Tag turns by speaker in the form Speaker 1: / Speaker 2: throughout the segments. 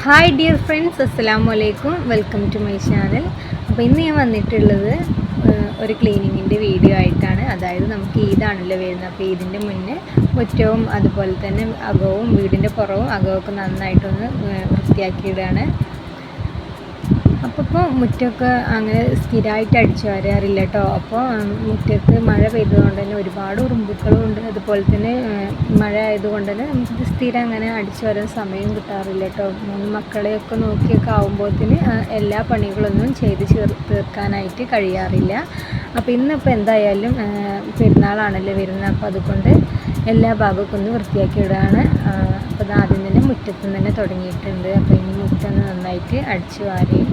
Speaker 1: Hi dear friends, അസ്സലാമു അലൈക്കും. Welcome to my channel. അപ്പോൾ ഇന്ന് ഞാൻ വന്നിട്ടുള്ളത് ഒരു ക്ലീനിങ്ങിൻ്റെ വീഡിയോ ആയിട്ടാണ്. അതായത് നമുക്ക് ഈദാണല്ലോ വരുന്നത്. അപ്പോൾ ഇതിൻ്റെ മുന്നേ മുറ്റവും അതുപോലെ തന്നെ അകവും വീടിൻ്റെ പുറവും അകമൊക്കെ നന്നായിട്ടൊന്ന് വൃത്തിയാക്കിയിടുകയാണ്. അപ്പോൾ മുറ്റമൊക്കെ അങ്ങനെ സ്ഥിരമായിട്ട് അടിച്ചു വരാറില്ല കേട്ടോ. അപ്പോൾ മുറ്റത്ത് മഴ പെയ്തതുകൊണ്ട് തന്നെ ഒരുപാട് ഉറുമ്പുക്കളും ഉണ്ട്. അതുപോലെ തന്നെ മഴ ആയതുകൊണ്ട് തന്നെ നമുക്കിത് സ്ഥിരം അങ്ങനെ അടിച്ചു വരാൻ സമയം കിട്ടാറില്ല കേട്ടോ. മക്കളെയൊക്കെ നോക്കിയൊക്കെ ആകുമ്പോഴത്തേന് എല്ലാ പണികളൊന്നും ചെയ്ത് തീർക്കാനായിട്ട് കഴിയാറില്ല. അപ്പോൾ ഇന്നിപ്പോൾ എന്തായാലും പെരുന്നാളാണല്ലോ വരുന്നത്. അപ്പോൾ അതുകൊണ്ട് എല്ലാ ഭാഗമൊക്കെ ഒന്ന് വൃത്തിയാക്കി ഇടുകയാണ്. അപ്പോൾ അത് ആദ്യം തന്നെ മുറ്റത്ത് തന്നെ തുടങ്ങിയിട്ടുണ്ട്. അപ്പോൾ ഇനി മുറ്റം നന്നായിട്ട് അടിച്ചു വാരുകയും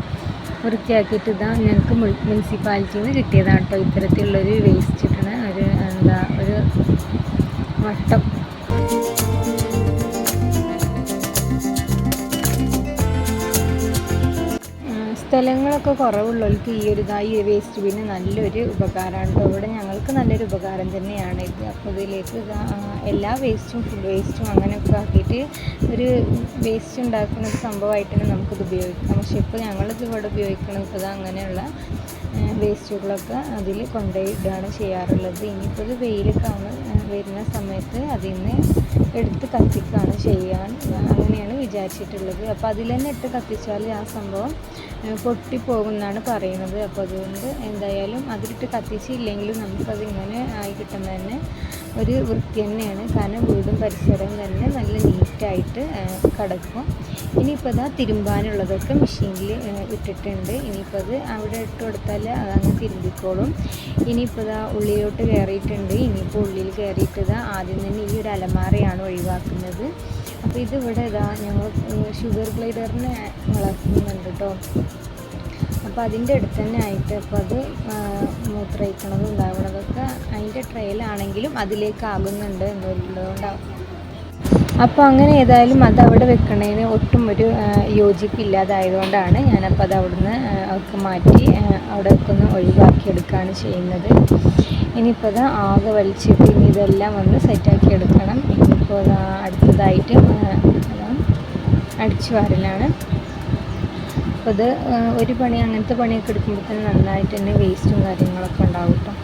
Speaker 1: വൃത്തിയാക്കിയിട്ട് ഇതാ ഞങ്ങൾക്ക് മുനിസിപ്പാലിറ്റിയിൽ നിന്ന് കിട്ടിയതാണ് കേട്ടോ ഇത്തരത്തിലുള്ളൊരു വേസ്റ്റ് ഇട്ടണ ഒരു വട്ടം. സ്ഥലങ്ങളൊക്കെ കുറവുള്ളവർക്ക് ഈ വേസ്റ്റ് ബിന്ന് നല്ലൊരു ഉപകാരമാണ് കേട്ടോ. ഇവിടെ ഞങ്ങൾക്ക് നല്ലൊരു ഉപകാരം തന്നെയാണ് ഇത്. അപ്പോൾ ഇതിലേക്ക് എല്ലാ വേസ്റ്റും ഫുഡ് വേസ്റ്റും അങ്ങനെയൊക്കെ ആക്കിയിട്ട് ഒരു വേസ്റ്റ് ഉണ്ടാക്കുന്ന ഒരു സംഭവമായിട്ടാണ് നമുക്കിത് ഉപയോഗിക്കാം. പക്ഷേ ഇപ്പോൾ ഞങ്ങളിത് ഇവിടെ ഉപയോഗിക്കുന്നത് അങ്ങനെയുള്ള വേസ്റ്റുകളൊക്കെ അതിൽ കൊണ്ടുപോയിട്ടാണ് ചെയ്യാറുള്ളത്. ഇനിയിപ്പോൾ ഇത് വെയിലൊക്കെ വരുന്ന സമയത്ത് അതിൽ നിന്ന് എടുത്ത് കത്തിക്കുകയാണ് അങ്ങനെയാണ് വിചാരിച്ചിട്ടുള്ളത്. അപ്പോൾ അതിൽ തന്നെ ഇട്ട് കത്തിച്ചാൽ ആ സംഭവം പൊട്ടിപ്പോകുമെന്നാണ് പറയുന്നത്. അപ്പോൾ അതുകൊണ്ട് എന്തായാലും അതിലിട്ട് കത്തിച്ചില്ലെങ്കിലും നമുക്കത് ഇങ്ങനെ ആയി കിട്ടുന്നത് തന്നെ ഒരു വൃത്തി തന്നെയാണ്. കാരണം വീടും പരിസരവും തന്നെ നല്ല നീറ്റായിട്ട് കിടക്കും. ഇനിയിപ്പോൾ അത് തിരുമ്പാനുള്ളതൊക്കെ മെഷീനിൽ ഇട്ടിട്ടുണ്ട്. ഇനിയിപ്പോൾ അത് അവിടെ ഇട്ട് കൊടുത്താൽ അതങ്ങ് തിരുമ്പിക്കോളും. ഇനിയിപ്പോൾ ഉള്ളിലോട്ട് കയറിയിട്ടുണ്ട്. ഇനിയിപ്പോൾ ഉള്ളിൽ കയറിയിട്ട് ആദ്യം തന്നെ ഈ ഒരു അലമാരയാണ് ഒഴിവാക്കുന്നത്. അപ്പോൾ ഇതിവിടെ ഞങ്ങൾ ഷുഗർ ഗ്ലൈഡറിനെ വളർത്തുന്നുണ്ട് കേട്ടോ. അപ്പോൾ അതിൻ്റെ അടുത്ത് തന്നെ ആയിട്ട് അപ്പോൾ അത് മൂത്രയിക്കണതും ഉണ്ടാകണതൊക്കെ അതിൻ്റെ ട്രെയിലാണെങ്കിലും അതിലേക്ക് ആകുന്നുണ്ട് എന്നുള്ളതുകൊണ്ടാവും. അപ്പോൾ അങ്ങനെ ഏതായാലും അത് അവിടെ വെക്കണതിന് ഒട്ടും ഒരു യോജിപ്പില്ലാതായതുകൊണ്ടാണ് ഞാനപ്പോൾ അത് അവിടുന്ന് ഒക്കെ മാറ്റി അവിടെ ഒക്കെ ഒന്ന് ഒഴിവാക്കിയെടുക്കുകയാണ് ചെയ്യുന്നത്. ഇനിയിപ്പോൾ അത് ആകെ വലിച്ചിട്ട് ഇനി ഇതെല്ലാം ഒന്ന് സെറ്റാക്കി എടുക്കണം. ഇനിയിപ്പോൾ അടുത്തതായിട്ട് അടിച്ചു വാരലാണ്. അപ്പോൾ അത് ഒരു പണി അങ്ങനത്തെ പണിയൊക്കെ എടുക്കുമ്പോൾ തന്നെ നന്നായിട്ട് തന്നെ വേസ്റ്റും കാര്യങ്ങളൊക്കെ ഉണ്ടാവും കേട്ടോ.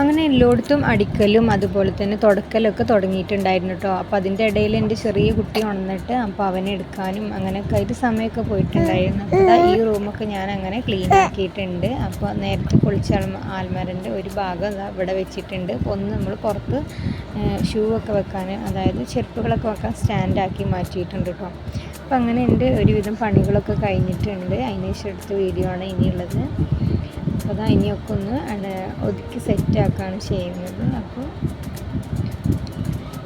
Speaker 1: അങ്ങനെ എല്ലായിടത്തും അടിക്കലും അതുപോലെ തന്നെ തുടക്കലൊക്കെ തുടങ്ങിയിട്ടുണ്ടായിരുന്നു കേട്ടോ. അപ്പോൾ അതിൻ്റെ ഇടയിൽ എൻ്റെ ചെറിയ കുട്ടി ഉണർന്നിട്ട് അപ്പോൾ അവനെ എടുക്കാനും അങ്ങനെയൊക്കെ ആയിട്ട് സമയമൊക്കെ പോയിട്ടുണ്ടായിരുന്നു. അപ്പോൾ ഈ റൂമൊക്കെ ഞാൻ അങ്ങനെ ക്ലീൻ ആക്കിയിട്ടുണ്ട്. അപ്പോൾ നേരത്തെ പൊളിച്ച ആൽമരൻ്റെ ഒരു ഭാഗം ഇവിടെ വെച്ചിട്ടുണ്ട്. അപ്പോൾ ഒന്ന് നമ്മൾ പുറത്ത് ഷൂ ഒക്കെ വെക്കാൻ, അതായത് ചെരുപ്പുകളൊക്കെ വെക്കാൻ സ്റ്റാൻഡാക്കി മാറ്റിയിട്ടുണ്ട് കേട്ടോ. അപ്പോൾ അങ്ങനെ എൻ്റെ ഒരുവിധം പണികളൊക്കെ കഴിഞ്ഞിട്ടുണ്ട്. അതിന് ശേഷം എടുത്ത വീഡിയോ ആണ് ഇനിയുള്ളത്. അപ്പോൾ ഇനിയൊക്കെ ഒന്ന് ഒതുക്കി സെറ്റാക്കുകയാണ് ചെയ്യുന്നത്. അപ്പോൾ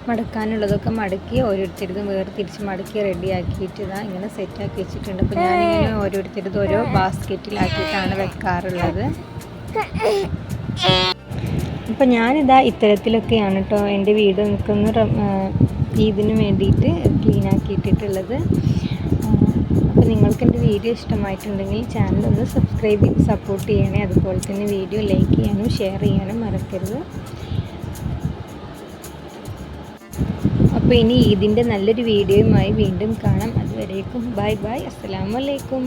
Speaker 1: മടക്കാനുള്ളതൊക്കെ മടക്കി ഓരോരുത്തരുതും തിരിച്ച് മടക്കി റെഡിയാക്കിയിട്ട് ഇങ്ങനെ സെറ്റാക്കി വെച്ചിട്ടുണ്ട്. അപ്പോൾ ഞാനിങ്ങനെ ഓരോരുത്തരുതും ഓരോ ബാസ്ക്കറ്റിലാക്കിയിട്ടാണ് വെക്കാറുള്ളത്. അപ്പോൾ ഇത്തരത്തിലൊക്കെയാണ് കേട്ടോ എൻ്റെ വീട് നിൽക്കുന്ന ഇതിന് വേണ്ടിയിട്ട് ക്ലീൻ ആക്കിയിട്ടിട്ടുള്ളത്. അപ്പോൾ നിങ്ങൾക്ക് എൻ്റെ വീഡിയോ ഇഷ്ടമായിട്ടുണ്ടെങ്കിൽ ചാനൽ ഒന്ന് സബ്സ്ക്രൈബ് ചെയ്ത് സപ്പോർട്ട് ചെയ്യണേ. അതുപോലെ തന്നെ വീഡിയോ ലൈക്ക് ചെയ്യാനും ഷെയർ ചെയ്യാനും മറക്കരുത്. അപ്പോൾ ഇനി ഇതിൻ്റെ നല്ലൊരു വീഡിയോയുമായി വീണ്ടും കാണാം. അതുവരേക്കും ബൈ ബൈ, അസ്സലാമു അലൈക്കും.